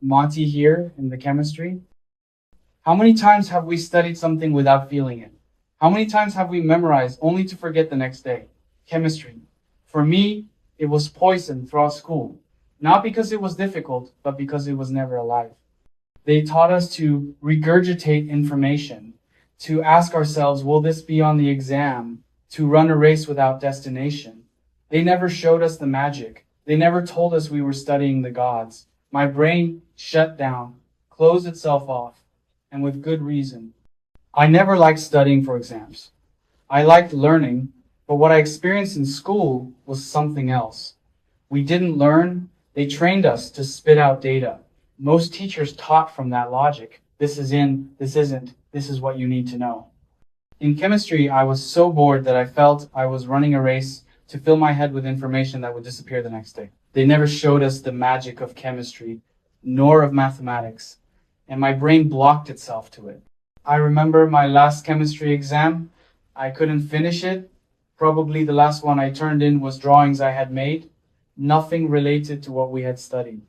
Monty here in the chemistry. How many times have we studied something without feeling it? How many times have we memorized only to forget the next day? Chemistry. For me, it was poison throughout school. Not because it was difficult, but because it was never alive. They taught us to regurgitate information, to ask ourselves, will this be on the exam? To run a race without destination. They never showed us the magic. They never told us we were studying the gods. My brain shut down, closed itself off, and with good reason. I never liked studying for exams. I liked learning, but what I experienced in school was something else. We didn't learn, they trained us to spit out data. Most teachers taught from that logic. This is in, this isn't, this is what you need to know. In chemistry, I was so bored that I felt I was running a race to fill my head with information that would disappear the next day. They never showed us the magic of chemistry, nor of mathematics, and my brain blocked itself to it. I remember my last chemistry exam. I couldn't finish it. Probably the last one I turned in was drawings I had made, nothing related to what we had studied.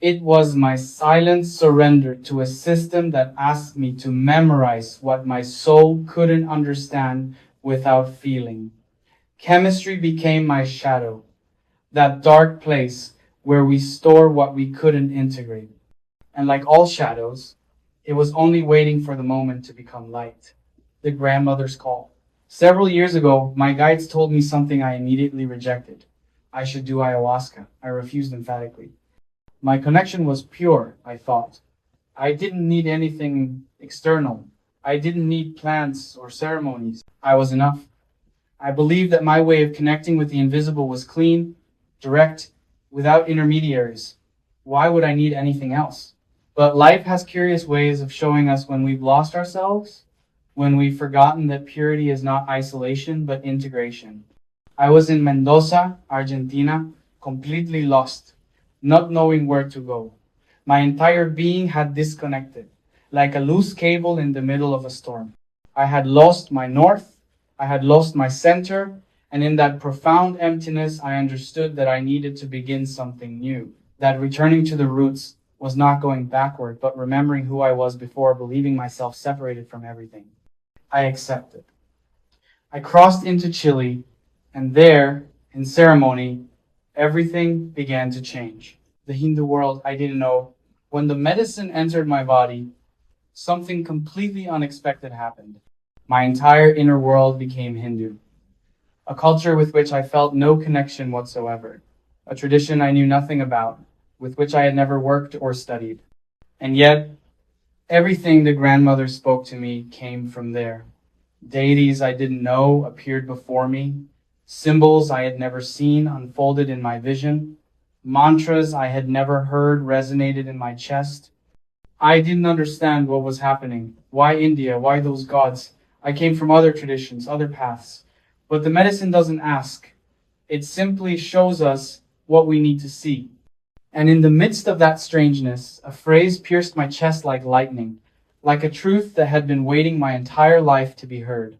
It was my silent surrender to a system that asked me to memorize what my soul couldn't understand without feeling. Chemistry became my shadow, that dark place where we store what we couldn't integrate. And like all shadows, it was only waiting for the moment to become light. The grandmother's call. Several years ago, my guides told me something I immediately rejected. I should do ayahuasca. I refused emphatically. My connection was pure, I thought. I didn't need anything external. I didn't need plants or ceremonies. I was enough. I believed that my way of connecting with the invisible was clean, direct, without intermediaries. Why would I need anything else? But life has curious ways of showing us when we've lost ourselves, when we've forgotten that purity is not isolation, but integration. I was in Mendoza, Argentina, completely lost, not knowing where to go. My entire being had disconnected, like a loose cable in the middle of a storm. I had lost my north, I had lost my center, and in that profound emptiness, I understood that I needed to begin something new, that returning to the roots was not going backward, but remembering who I was before, believing myself separated from everything. I accepted. I crossed into Chile, and there, in ceremony, everything began to change. The Hindu world I didn't know. When the medicine entered my body, something completely unexpected happened. My entire inner world became Hindu, a culture with which I felt no connection whatsoever, a tradition I knew nothing about, with which I had never worked or studied. And yet, everything the grandmother spoke to me came from there. Deities I didn't know appeared before me. Symbols I had never seen unfolded in my vision. Mantras I had never heard resonated in my chest. I didn't understand what was happening. Why India? Why those gods? I came from other traditions, other paths. But the medicine doesn't ask. It simply shows us what we need to see. And in the midst of that strangeness, a phrase pierced my chest like lightning, like a truth that had been waiting my entire life to be heard.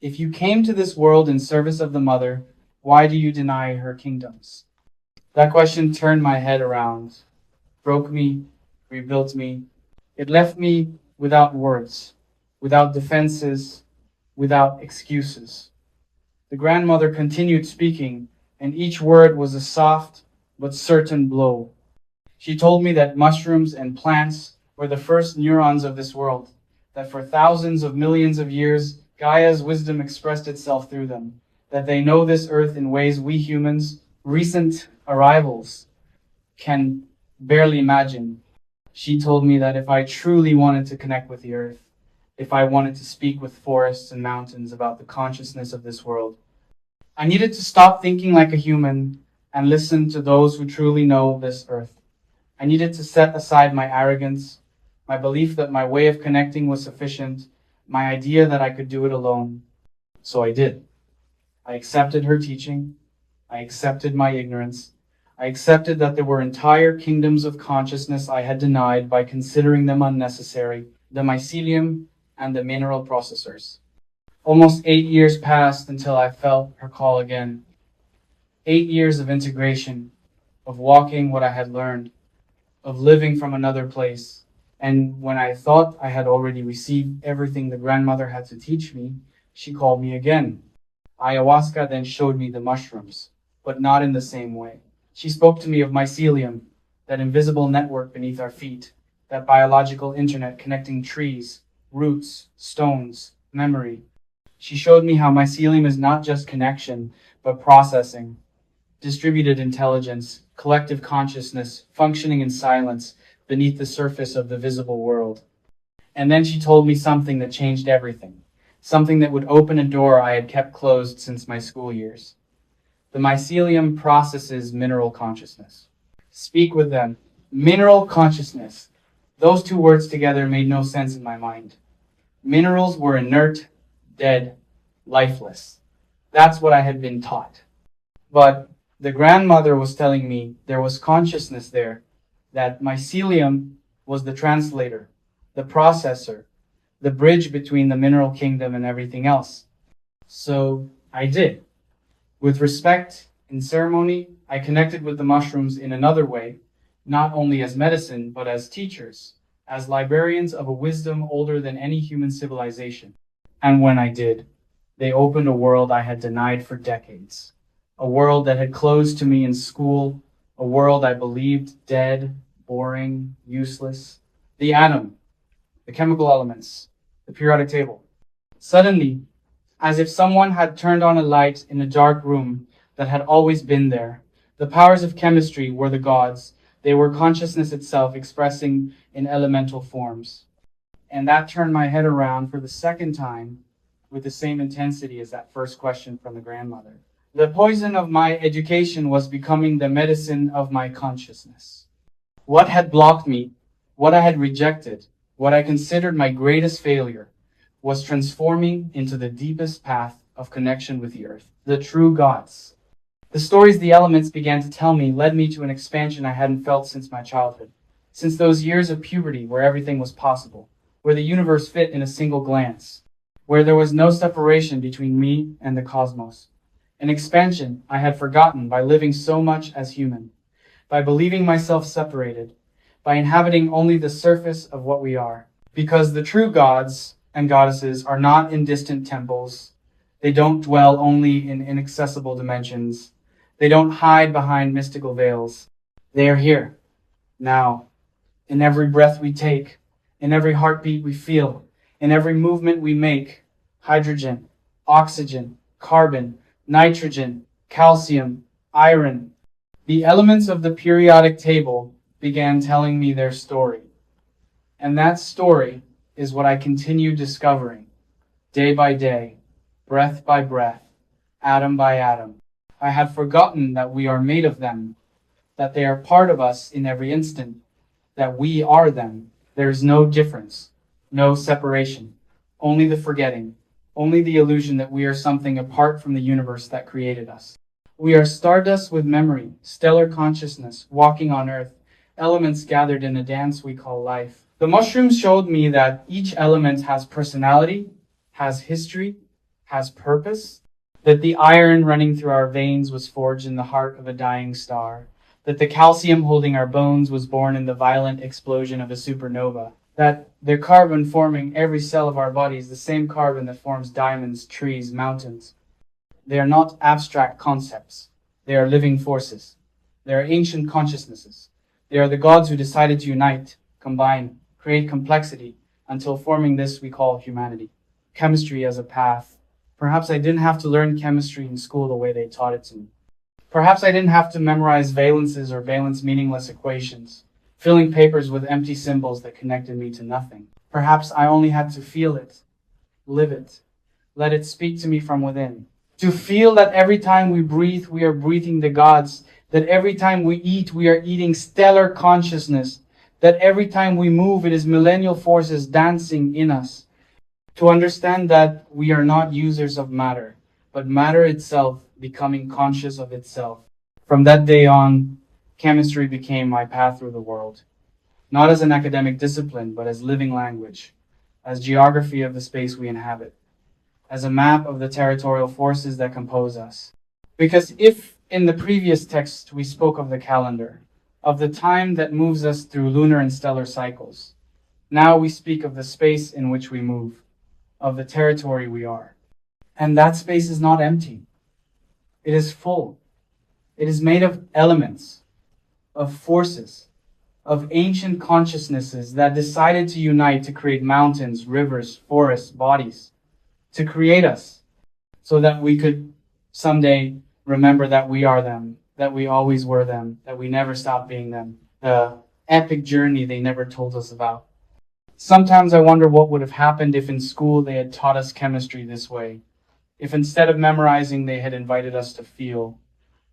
If you came to this world in service of the mother, why do you deny her kingdoms? That question turned my head around, broke me, rebuilt me. It left me without words, without defenses, without excuses. The grandmother continued speaking, and each word was a soft but certain blow. She told me that mushrooms and plants were the first neurons of this world, that for thousands of millions of years, Gaia's wisdom expressed itself through them, that they know this earth in ways we humans, recent arrivals, can barely imagine. She told me that if I truly wanted to connect with the earth, if I wanted to speak with forests and mountains about the consciousness of this world, I needed to stop thinking like a human and listen to those who truly know this earth. I needed to set aside my arrogance, my belief that my way of connecting was sufficient, my idea that I could do it alone. So I did. I accepted her teaching. I accepted my ignorance. I accepted that there were entire kingdoms of consciousness I had denied by considering them unnecessary, the mycelium and the mineral processors. Almost 8 years passed until I felt her call again. 8 years of integration, of walking what I had learned. of living from another place. And when I thought I had already received everything the grandmother had to teach me, she called me again. Ayahuasca then showed me the mushrooms, but not in the same way. She spoke to me of mycelium, that invisible network beneath our feet, that biological internet connecting trees, roots, stones, memory. She showed me how mycelium is not just connection, but processing, distributed intelligence, collective consciousness, functioning in silence beneath the surface of the visible world. And then she told me something that changed everything, something that would open a door I had kept closed since my school years. The mycelium processes mineral consciousness. Speak with them. Mineral consciousness. Those two words together made no sense in my mind. Minerals were inert, dead, lifeless. That's what I had been taught. But the grandmother was telling me there was consciousness there, that mycelium was the translator, the processor, the bridge between the mineral kingdom and everything else. So I did. With respect, in ceremony, I connected with the mushrooms in another way, not only as medicine, but as teachers, as librarians of a wisdom older than any human civilization. And when I did, they opened a world I had denied for decades. A world that had closed to me in school, a world I believed dead, boring, useless. The atom, the chemical elements, the periodic table. Suddenly, as if someone had turned on a light in a dark room that had always been there, the powers of chemistry were the gods. They were consciousness itself expressing in elemental forms. And that turned my head around for the second time with the same intensity as that first question from the grandmother. The poison of my education was becoming the medicine of my consciousness. What had blocked me, what I had rejected, what I considered my greatest failure, was transforming into the deepest path of connection with the earth, the true gods. The stories the elements began to tell me led me to an expansion I hadn't felt since my childhood, since those years of puberty where everything was possible, where the universe fit in a single glance, where there was no separation between me and the cosmos. An expansion I had forgotten by living so much as human, by believing myself separated, by inhabiting only the surface of what we are. Because the true gods and goddesses are not in distant temples. They don't dwell only in inaccessible dimensions. They don't hide behind mystical veils. They are here, now, in every breath we take, in every heartbeat we feel, in every movement we make. Hydrogen, oxygen, carbon, nitrogen, calcium, iron. The elements of the periodic table began telling me their story. And that story is what I continue discovering, day by day, breath by breath, atom by atom. I had forgotten that we are made of them, that they are part of us in every instant, that we are them. There is no difference, no separation, only the forgetting, only the illusion that we are something apart from the universe that created us. We are stardust with memory, stellar consciousness, walking on earth, elements gathered in a dance we call life. The mushrooms showed me that each element has personality, has history, has purpose, that the iron running through our veins was forged in the heart of a dying star, that the calcium holding our bones was born in the violent explosion of a supernova, that the carbon forming every cell of our body is the same carbon that forms diamonds, trees, mountains. They are not abstract concepts. They are living forces. They are ancient consciousnesses. They are the gods who decided to unite, combine, create complexity, until forming this we call humanity. Chemistry as a path. Perhaps I didn't have to learn chemistry in school the way they taught it to me. Perhaps I didn't have to memorize valences or valence meaningless equations, filling papers with empty symbols that connected me to nothing. Perhaps I only had to feel it, live it, let it speak to me from within. To feel that every time we breathe, we are breathing the gods, that every time we eat, we are eating stellar consciousness, that every time we move, it is millennial forces dancing in us. To understand that we are not users of matter, but matter itself becoming conscious of itself. From that day on, chemistry became my path through the world, not as an academic discipline, but as living language, as geography of the space we inhabit, as a map of the territorial forces that compose us. Because if in the previous text we spoke of the calendar, of the time that moves us through lunar and stellar cycles. Now we speak of the space in which we move, of the territory we are. And that space is not empty. It is full. It is made of elements, of forces, of ancient consciousnesses that decided to unite to create mountains, rivers, forests, bodies, to create us, so that we could someday remember that we are them, that we always were them, that we never stopped being them, the epic journey they never told us about. Sometimes I wonder what would have happened if in school they had taught us chemistry this way, if instead of memorizing they had invited us to feel,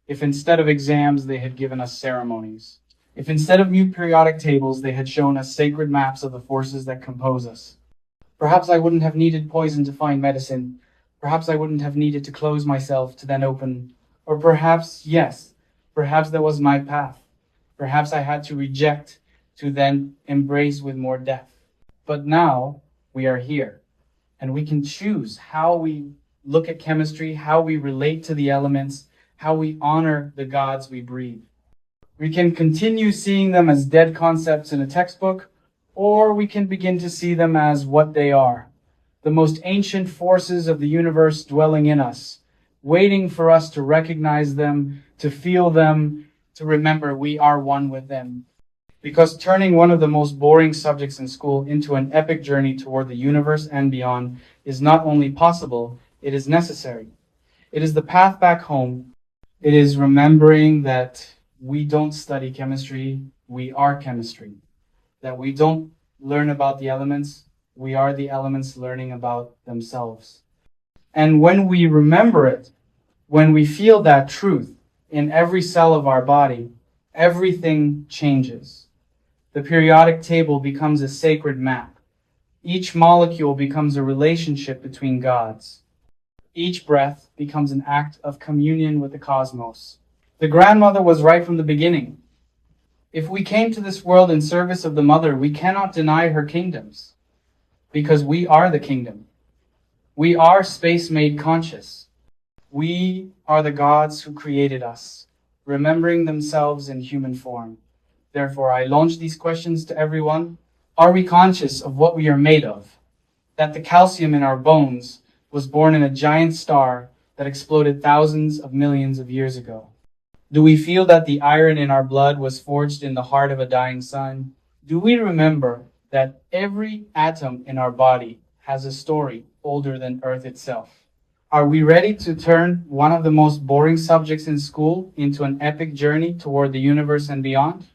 if instead of exams they had given us ceremonies, if instead of new periodic tables they had shown us sacred maps of the forces that compose us. Perhaps I wouldn't have needed poison to find medicine. Perhaps I wouldn't have needed to close myself to then open. Or perhaps, yes, perhaps that was my path. Perhaps I had to reject to then embrace with more depth. But now we are here, and we can choose how we look at chemistry, how we relate to the elements, how we honor the gods we breathe. We can continue seeing them as dead concepts in a textbook, or we can begin to see them as what they are, the most ancient forces of the universe dwelling in us, waiting for us to recognize them, to feel them, to remember we are one with them. Because turning one of the most boring subjects in school into an epic journey toward the universe and beyond is not only possible, it is necessary. It is the path back home. It is remembering that we don't study chemistry, we are chemistry. That we don't learn about the elements, we are the elements learning about themselves. And when we remember it, when we feel that truth in every cell of our body, everything changes. The periodic table becomes a sacred map. Each molecule becomes a relationship between gods. Each breath becomes an act of communion with the cosmos. The grandmother was right from the beginning. If we came to this world in service of the mother, we cannot deny her kingdoms, because we are the kingdom. We are space made conscious. We are the gods who created us, remembering themselves in human form. Therefore, I launch these questions to everyone. Are we conscious of what we are made of? That the calcium in our bones was born in a giant star that exploded thousands of millions of years ago? Do we feel that the iron in our blood was forged in the heart of a dying sun? Do we remember that every atom in our body has a story older than Earth itself? Are we ready to turn one of the most boring subjects in school into an epic journey toward the universe and beyond?